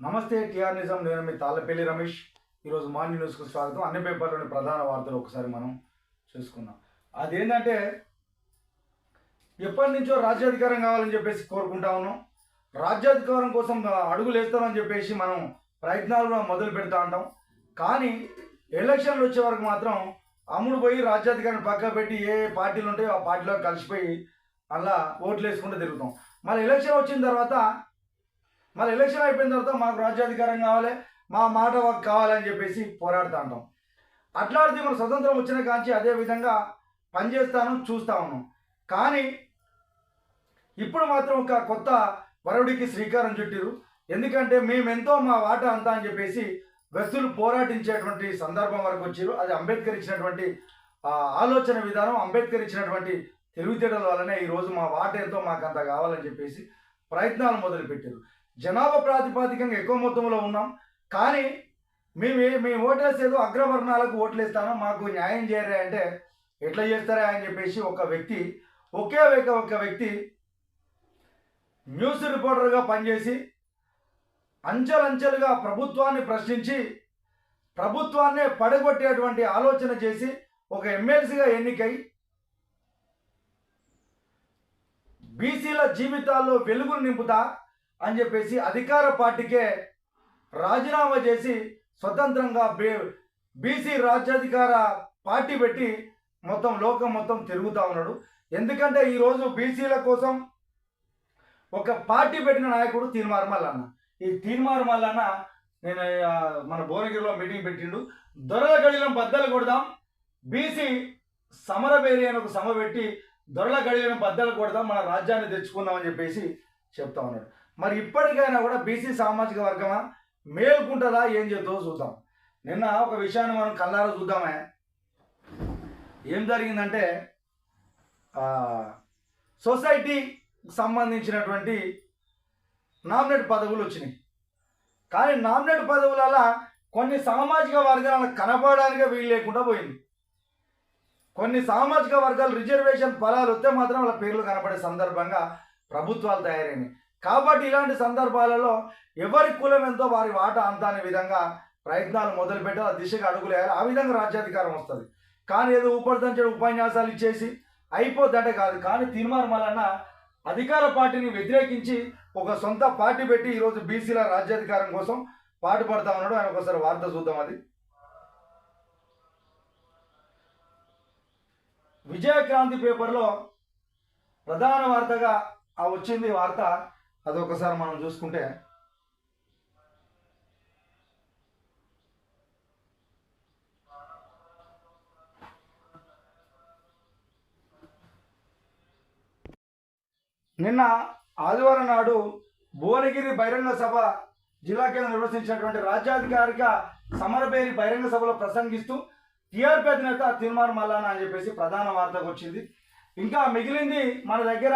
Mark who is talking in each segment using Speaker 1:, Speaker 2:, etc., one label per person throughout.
Speaker 1: నమస్తే టిఆర్ నిజం. నేను మీ తాళ్ళపల్లి రమేష్. ఈరోజు మార్నింగ్ న్యూస్కు స్వాగతం. అన్ని పేపర్లోని ప్రధాన వార్తలు ఒకసారి మనం చూసుకుందాం. అదేంటంటే ఎప్పటి నుంచో రాజ్యాధికారం కావాలని చెప్పేసి కోరుకుంటా ఉన్నాం. రాజ్యాధికారం కోసం అడుగులు వేస్తామని చెప్పేసి మనం ప్రయత్నాలు కూడా మొదలు పెడతా ఉంటాం. కానీ ఎలక్షన్లు వచ్చే వరకు మాత్రం అమ్ముడు పోయి రాజ్యాధికారాన్ని పక్క పెట్టి ఏ పార్టీలు ఉంటాయో ఆ పార్టీలో కలిసిపోయి అలా ఓట్లు వేసుకుంటూ తిరుగుతాం. మళ్ళీ ఎలక్షన్ వచ్చిన తర్వాత ఎలక్షన్ అయిపోయిన తర్వాత మాకు రాజ్యాధికారం కావాలి, మా మాట కావాలని చెప్పేసి పోరాడుతూ ఉంటాం. అట్లాంటిది మన స్వతంత్రం వచ్చిన కాంచి అదే విధంగా పనిచేస్తాను చూస్తూ ఉన్నాం. కానీ ఇప్పుడు మాత్రం ఒక కొత్త వరవడికి శ్రీకారం చుట్టారు. ఎందుకంటే మేమెంతో మా వాటా అంతా అని చెప్పేసి వ్యక్తులు పోరాటించేటువంటి సందర్భం వరకు వచ్చారు. అది అంబేద్కర్ ఇచ్చినటువంటి ఆలోచన విధానం, అంబేద్కర్ ఇచ్చినటువంటి తెలివితేటల వల్లనే ఈరోజు మా వాటా ఎంతో మాకు అంత కావాలని చెప్పేసి ప్రయత్నాలు మొదలుపెట్టారు. జనాభా ప్రాతిపాదికంగా ఎక్కువ మొత్తంలో ఉన్నాం. కానీ మేము ఓటేసేదో అగ్రవర్ణాలకు ఓట్లేస్తాను, మాకు న్యాయం చేయరా అంటే ఎట్లా చేస్తారా అని చెప్పేసి ఒక వ్యక్తి న్యూస్ రిపోర్టర్గా పనిచేసి అంచెలంచెలుగా ప్రభుత్వాన్ని ప్రశ్నించి ప్రభుత్వాన్నే పడగొట్టేటువంటి ఆలోచన చేసి ఒక ఎమ్మెల్సీగా ఎన్నికై బీసీల జీవితాల్లో వెలుగును నింపుతా అని చెప్పేసి అధికార పార్టీకే రాజీనామా చేసి స్వతంత్రంగా బీసీ రాజ్యాధికార పార్టీ పెట్టి లోకం మొత్తం తిరుగుతూ ఉన్నాడు. ఎందుకంటే ఈరోజు బీసీల కోసం ఒక పార్టీ పెట్టిన నాయకుడు తీన్మార్ మల్లన్న. ఈ తీన్మార్ మల్లన్న నేను మన భువనగిరిలో మీటింగ్ పెట్టిండు. దొరల గడిలం బద్దలు కొడదాం, బీసీ సమరబేరి అని ఒక సమ పెట్టి దొరల గడిలను బద్దలు కొడదాం, మన రాజ్యాన్ని తెచ్చుకుందామని చెప్పేసి చెప్తా ఉన్నాడు. మరి ఇప్పటికైనా కూడా బీసీ సామాజిక వర్గమా మేల్కుంటుందా ఏం చేద్దో చూద్దాం. నిన్న ఒక విషయాన్ని మనం కళ్ళారా చూద్దామే. ఏం జరిగిందంటే సొసైటీకి సంబంధించినటువంటి నామినేట్ పదవులు వచ్చినాయి. కానీ నామినేట్ పదవులలో కొన్ని సామాజిక వర్గాలకు కనపడడానికి వీలు లేకుండా పోయింది. కొన్ని సామాజిక వర్గాలు రిజర్వేషన్ ఫలాలు వస్తే మాత్రం వాళ్ళ పేర్లు కనపడే సందర్భంగా ప్రభుత్వాలు తయారైనాయి. కాబట్టి ఇలాంటి సందర్భాలలో ఎవరి కులం ఎంతో వారి వాటా అంత అనే విధంగా ప్రయత్నాలు మొదలుపెట్టి ఆ దిశగా అడుగులు వేయాలి. ఆ విధంగా రాజ్యాధికారం వస్తుంది. కానీ ఏదో ఉపరితంచడం ఉపన్యాసాలు ఇచ్చేసి అయిపోద్దంటే కాదు. కానీ తీన్మార్ మల్లన్న అధికార పార్టీని వ్యతిరేకించి ఒక సొంత పార్టీ పెట్టి ఈరోజు బీసీల రాజ్యాధికారం కోసం పాటుపడతా ఉన్నాడు. ఆయన ఒకసారి వార్త చూద్దాం. అది విజయక్రాంతి పేపర్లో ప్రధాన వార్తగా వచ్చింది వార్త. అది ఒకసారి మనం చూసుకుంటే నిన్న ఆదివారం నాడు భువనగిరి బహిరంగ సభ జిల్లా కేంద్రం నిర్వహించినటువంటి రాజ్యాధికారిక సమరబేరి బహిరంగ సభలో ప్రసంగిస్తూ టీఆర్పీ అధినేత తీన్మార్ మల్లన్న అని చెప్పేసి ప్రధాన వార్తకు వచ్చింది. ఇంకా మిగిలింది మన దగ్గర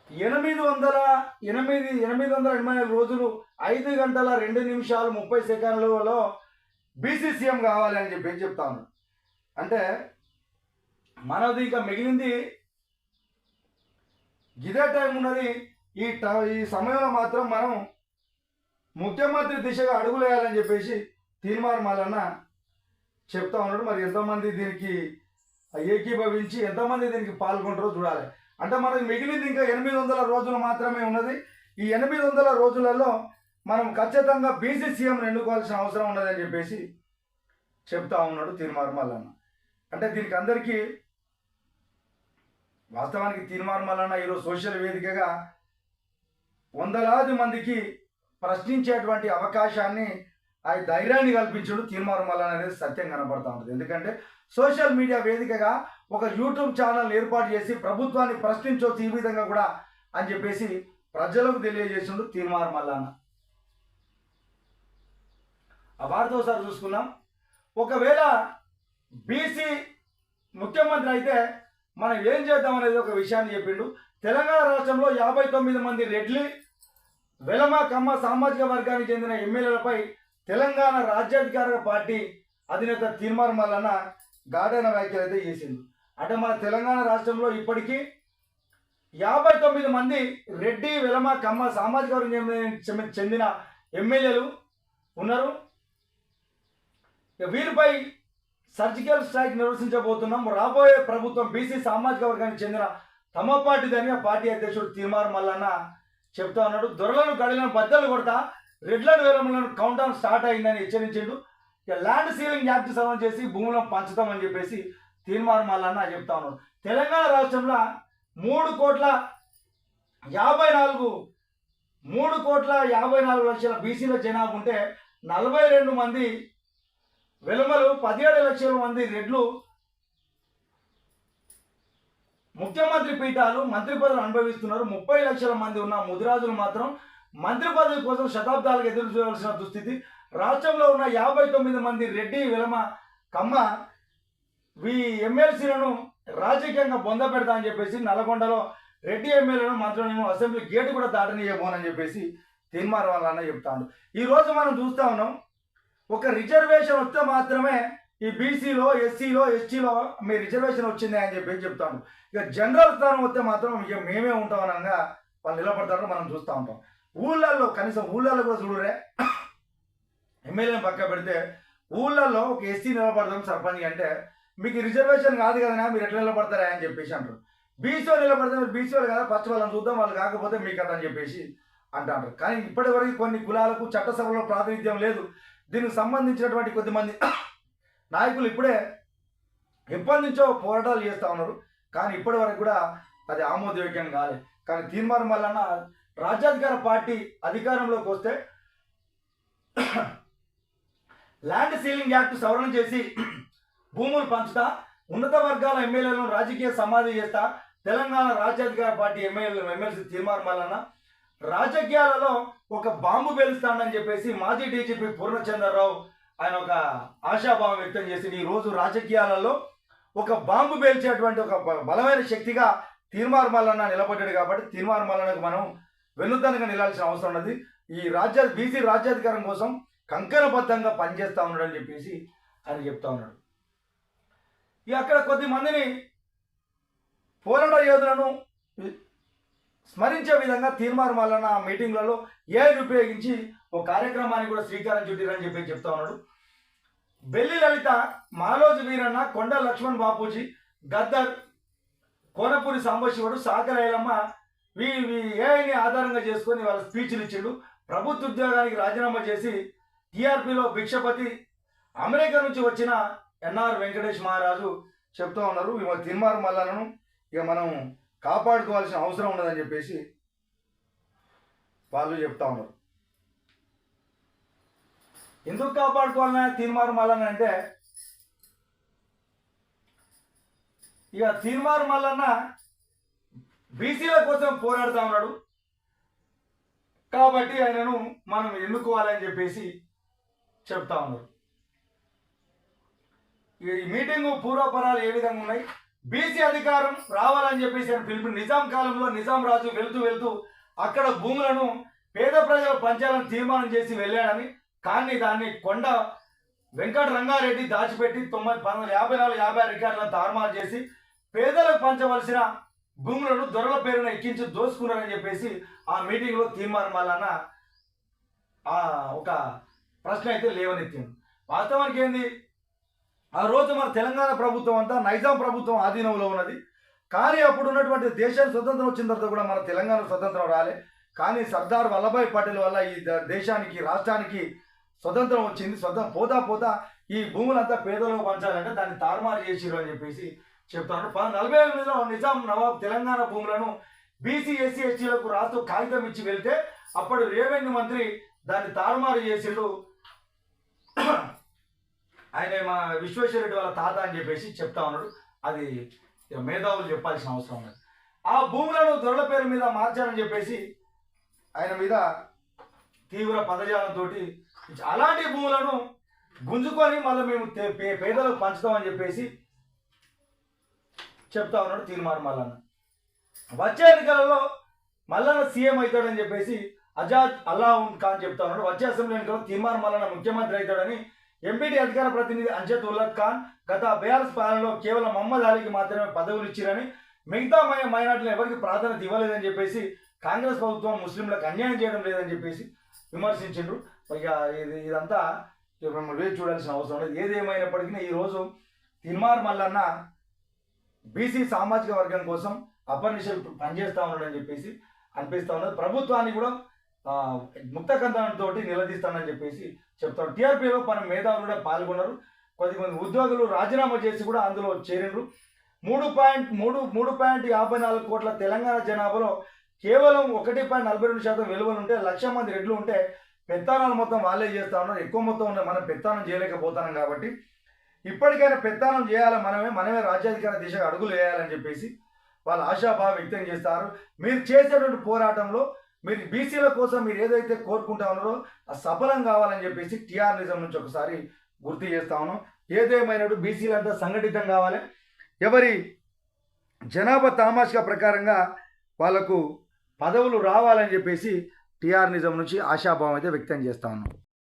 Speaker 1: 884 రోజులు 5 గంటల 2 నిమిషాలు 30 సెకండ్లలో బీసీ సీఎం కావాలి అని చెప్పి చెప్తాను. అంటే మనది ఇంకా మిగిలింది ఇదే టైం ఉన్నది. ఈ సమయంలో మాత్రం మనం ముఖ్యమంత్రి దిశగా అడుగులు వేయాలని చెప్పేసి తీన్మార్ మల్లన్న చెప్తా ఉన్నాడు. మరి ఎంతమంది దీనికి ఏకీభవించి ఎంతమంది దీనికి పాల్గొంటారో చూడాలి. అంటే మనకి మిగిలింది ఇంకా 800 రోజులు మాత్రమే ఉన్నది. ఈ 800 రోజులలో మనం ఖచ్చితంగా బీసీ సీఎంను ఎన్నుకోవాల్సిన అవసరం ఉన్నదని చెప్పేసి చెప్తా ఉన్నాడు తీన్మార్ మల్లన్న. అంటే దీనికి అందరికీ వాస్తవానికి తీన్మార్ మల్లన్న ఈరోజు సోషల్ వేదికగా వందలాది మందికి ప్రశ్నించేటువంటి అవకాశాన్ని ఆ ధైర్యాన్ని కల్పించడు తీన్మార్ మల్లన్న అనేది సత్యం కనబడతా ఉంటుంది. ఎందుకంటే సోషల్ మీడియా వేదికగా ఒక యూట్యూబ్ ఛానల్ ఏర్పాటు చేసి ప్రభుత్వాన్ని ప్రశ్నించవచ్చు ఈ విధంగా కూడా అని చెప్పేసి ప్రజలకు తెలియజేసిండు తీన్మార్ మల్లన్న. ఆ వార్త ఒకసారి చూసుకున్నాం. ఒకవేళ బీసీ ముఖ్యమంత్రి అయితే మనం ఏం చేద్దాం అనేది ఒక విషయాన్ని చెప్పిండు. తెలంగాణ రాష్ట్రంలో 59 మంది రెడ్లి, వెలమ, కమ్మ సామాజిక వర్గానికి చెందిన ఎమ్మెల్యేలపై తెలంగాణ రాజ్యాధికార పార్టీ అధినేత తీన్మార్ మల్లన్న ఘాటైన వ్యాఖ్యలు అయితే చేసింది. అంటే మన తెలంగాణ రాష్ట్రంలో ఇప్పటికీ 59 మంది రెడ్డి, వెలమ, కమ్మ సామాజిక వర్గం చెందిన ఎమ్మెల్యేలు ఉన్నారు. వీరిపై సర్జికల్ స్ట్రైక్ నిర్వహించబోతున్నాం. రాబోయే ప్రభుత్వం బీసీ సామాజిక వర్గానికి చెందిన తమ పార్టీదని ఆ పార్టీ అధ్యక్షుడు తీర్మార్ మల్లన్న చెప్తా ఉన్నాడు. దొరలను గడిలను బద్దలు కొడతా, రెడ్లను వేలములను కౌంటౌన్ స్టార్ట్ అయిందని హెచ్చరించిండు. ఇక ల్యాండ్ సీలింగ్ యాక్ట్ సవరణ చేసి భూములను పంచుతామని చెప్పేసి తీర్మార్ మల్లన్న చెప్తా ఉన్నాడు. తెలంగాణ రాష్ట్రంలో 3,54,00,000 బీసీల జనాభా ఉంటే 42 మంది వెలుమలు, 17 లక్షల మంది రెడ్లు ముఖ్యమంత్రి పీఠాలు, మంత్రి పదవులు అనుభవిస్తున్నారు. 30 లక్షల మంది ఉన్న ముదిరాజులు మాత్రం మంత్రి పదవి కోసం శతాబ్దాలకు ఎదురు చూడాల్సిన దుస్థితి. రాష్ట్రంలో ఉన్న 59 మంది రెడ్డి, వెలమ, కమ్మ ఎమ్మెల్సీలను రాజకీయంగా బొంద పెడతా అని చెప్పేసి నల్గొండలో రెడ్డి ఎమ్మెల్యేలను మంత్రులను అసెంబ్లీ గేటు కూడా దాటనీయబోనని చెప్పేసి తీర్మార్ మల్లన్న చెప్తాడు. ఈరోజు మనం చూస్తా ఉన్నాం, ఒక రిజర్వేషన్ వస్తే మాత్రమే ఈ బీసీలో, ఎస్సీలో, ఎస్టీలో మీ రిజర్వేషన్ వచ్చింది అని చెప్పేసి చెప్తాను. ఇక జనరల్ స్థానం వస్తే మాత్రం ఇక మేమే ఉంటాం అనగా వాళ్ళు నిలబడతారో మనం చూస్తూ ఉంటాం. ఊళ్ళల్లో కనీసం ఊళ్ళల్లో కూడా చూడరే, ఎమ్మెల్యేని పక్క పెడితే ఊళ్ళల్లో ఒక ఎస్సీ నిలబడతాం సర్పంచ్ అంటే మీకు రిజర్వేషన్ కాదు కదా, మీరు ఎట్లా నిలబడతారా అని చెప్పేసి అంటారు. బీసీ నిలబడితే మీరు బీసీ వాళ్ళు కదా, ఫస్ట్ వాళ్ళని చూద్దాం, వాళ్ళు కాకపోతే మీకు అని చెప్పేసి అంటారు. కానీ ఇప్పటి వరకు కొన్ని కులాలకు చట్టసభలో ప్రాతినిధ్యం లేదు. దీనికి సంబంధించినటువంటి కొద్దిమంది నాయకులు ఇప్పుడే ఎప్పటి నుంచో పోరాటాలు చేస్తూ ఉన్నారు. కానీ ఇప్పటి వరకు కూడా అది ఆమోదయోగ్యం కాలేదు. కానీ తీర్మార్ మల్లన్న రాజ్యాధికార పార్టీ అధికారంలోకి వస్తే ల్యాండ్ సీలింగ్ యాక్ట్ సవరణ చేసి భూములు పంచుతా, ఉన్నత వర్గాల ఎమ్మెల్యేలను రాజకీయ సమాధి చేస్తా, తెలంగాణ రాజ్యాధికార పార్టీ ఎమ్మెల్సీ తీర్మార్ మల్లన్న రాజకీయాలలో ఒక బాంబు పేలుస్తాడని చెప్పేసి మాజీ డీజీపీ పూర్ణచంద్రరావు ఆయన ఒక ఆశాభావం వ్యక్తం చేసి ఈ రోజు రాజకీయాలలో ఒక బాంబు పేల్చేటువంటి ఒక బలమైన శక్తిగా తీర్మార్ మల్లన్న నిలబడ్డాడు. కాబట్టి తీర్మార్ మల్లన్నకు మనం వెన్నుదన్నుగా నిలాల్సిన అవసరం ఉన్నది. ఈ బీసీ రాజ్యాధికారం కోసం కంకణబద్ధంగా పనిచేస్తూ ఉన్నాడని చెప్పేసి ఆయన చెప్తా ఉన్నాడు. ఇక అక్కడ కొద్ది మందిని పోరాట యోధులను స్మరించే విధంగా తీర్మార్ మల్లన్న మీటింగ్లలో ఏఐని ఉపయోగించి ఒక కార్యక్రమాన్ని కూడా శ్రీకారం చుట్టిరని చెప్పి చెప్తా ఉన్నాడు. బెల్లి లలిత, మాలోజు వీరన్న, కొండ లక్ష్మణ్ బాపూజీ, గద్దర్, కోనపూరి సాంబశివుడు, సాకరేలమ్మ ఏఐని ఆధారంగా చేసుకొని వాళ్ళ స్పీచ్లు ఇచ్చిండు. ప్రభుత్వ ఉద్యోగానికి రాజీనామా చేసి టీఆర్పీలో భిక్షపతి, అమెరికా నుంచి వచ్చిన ఎన్ఆర్ వెంకటేష్ మహారాజు చెప్తూ ఉన్నారు. తీర్మార్ మల్లన్నను ఇక మనం కాపాడుకోవాల్సిన అవసరం ఉన్నదని చెప్పేసి వాళ్ళు చెప్తా ఉన్నారు. ఎందుకు కాపాడుకోవాలన్నా తీర్మార్ మల్లన్న అంటే, ఇక తీర్మార్ మల్లన్న బీసీల కోసం పోరాడుతూ ఉన్నాడు కాబట్టి ఆయనను మనం ఎన్నుకోవాలని చెప్పేసి చెప్తా ఉన్నారు. ఈ మీటింగు పూర్వపరాలు ఏ విధంగా ఉన్నాయి, బీసీ అధికారం రావాలని చెప్పేసి ఆయన పిలుపు. నిజాం కాలంలో నిజాం రాజు వెళ్తూ అక్కడ భూములను పేద ప్రజలు పంచాలని తీర్మానం చేసి వెళ్ళాడని, కానీ దాన్ని కొండ వెంకట రంగారెడ్డి దాచిపెట్టి 1954-56 రికార్డులను తారుమారు చేసి పేదలకు పంచవలసిన భూములను దొరల పేరున ఎక్కించి దోసుకున్నారని చెప్పేసి ఆ మీటింగ్లో తీర్మార్ మల్లన్న ఒక ప్రశ్న అయితే లేవనెత్తింది. వాస్తవానికి ఏంది, ఆ రోజు మన తెలంగాణ ప్రభుత్వం అంతా నైజాం ప్రభుత్వం ఆధీనంలో ఉన్నది. కానీ అప్పుడు ఉన్నటువంటి దేశానికి స్వతంత్రం వచ్చిన తర్వాత కూడా మన తెలంగాణ స్వతంత్రం రాలే. కానీ సర్దార్ వల్లభాయ్ పటేల్ వల్ల ఈ దేశానికి, రాష్ట్రానికి స్వతంత్రం వచ్చింది. పోతా ఈ భూములంతా పేదలకు పంచాలంటే దాన్ని తారుమారు చేసిరు అని చెప్పేసి చెప్తాను. 1948లో నిజాం నవాబ్ తెలంగాణ భూములను బీసీ, ఎస్సీ, ఎస్టీలకు రాస్తూ కాగితం ఇచ్చి వెళ్తే అప్పుడు రెవెన్యూ మంత్రి దాన్ని తారుమారు చేసిండు. ఆయన మా విశ్వేశ్వరరెడ్డి వాళ్ళ తాత అని చెప్పేసి చెప్తా ఉన్నాడు. అది మేధావులు చెప్పాల్సిన అవసరం ఉన్నది. ఆ భూములను దొరల పేరు మీద మార్చాలని చెప్పేసి ఆయన మీద తీవ్ర పదజాలంతో అలాంటి భూములను గుంజుకొని మళ్ళీ మేము పేదలకు పంచుతామని చెప్పేసి చెప్తా ఉన్నాడు తీర్మార్ మల్లన్న. వచ్చే ఎన్నికలలో మల్లన్న సీఎం అవుతాడని చెప్పేసి అజాద్ అల్లావున్ ఖాన్ చెప్తా ఉన్నాడు. వచ్చే అసెంబ్లీ ఎన్నికల్లో తీర్మార్ మల్లన్న ముఖ్యమంత్రి అవుతాడని ఎంపీటీ అధికార ప్రతినిధి అంజద్ ఉల్లా ఖాన్ గత బీఆర్ఎస్ పాలనలో కేవలం మహమ్మద్ అలీకి మాత్రమే పదవులు ఇచ్చిరని, మిగతా మైనార్టీలు ఎవరికి ప్రాధాన్యత ఇవ్వలేదని చెప్పేసి, కాంగ్రెస్ ప్రభుత్వం ముస్లింలకు అన్యాయం చేయడం లేదని చెప్పేసి విమర్శించిండ్రు. ఇక ఇదంతా ఇక మనం వేచి చూడాల్సిన అవసరం లేదు. ఏది ఏమైనప్పటికీ ఈరోజు తీన్మార్ మల్లన్న బీసీ సామాజిక వర్గం కోసం అపర్నిశలు పనిచేస్తూ ఉన్నాడని చెప్పేసి అనిపిస్తూ ఉన్నది. ప్రభుత్వాన్ని కూడా ముక్త కందనంతో నిలదీస్తానని చెప్పేసి చెప్తాను. టీఆర్పీలో మన మేధావులు కూడా పాల్గొన్నారు. కొద్దిమంది ఉద్యోగులు రాజీనామా చేసి కూడా అందులో చేరిండ్రు. 3.54 కోట్ల తెలంగాణ జనాభాలో కేవలం 1.42% విలువలు ఉంటే 1,00,000 మంది రెడ్లు ఉంటే పెత్తానాలు మొత్తం వాళ్ళే చేస్తూ ఉన్నారు. ఎక్కువ మొత్తం ఉన్నాయి, మనం పెత్తానం చేయలేకపోతున్నాం. కాబట్టి ఇప్పటికైనా పెత్తానం చేయాలి, మనమే రాజ్యాధికార దిశగా అడుగులు వేయాలని చెప్పేసి వాళ్ళు ఆశాభావం వ్యక్తం చేస్తారు. మీరు చేసేటువంటి పోరాటంలో మీరు బీసీల కోసం మీరు ఏదైతే కోరుకుంటా ఉన్నారో ఆ సఫలం కావాలని చెప్పేసి టీఆర్ నిజం నుంచి ఒకసారి గుర్తు చేస్తా ఉన్నాం. ఏదేమైనట్టు బీసీలంతా సంఘటితం కావాలి. ఎవరి జనాభా తామాషిక ప్రకారంగా వాళ్లకు పదవులు రావాలని చెప్పేసి టీఆర్ నిజం నుంచి ఆశాభావం అయితే వ్యక్తం చేస్తా ఉన్నాం.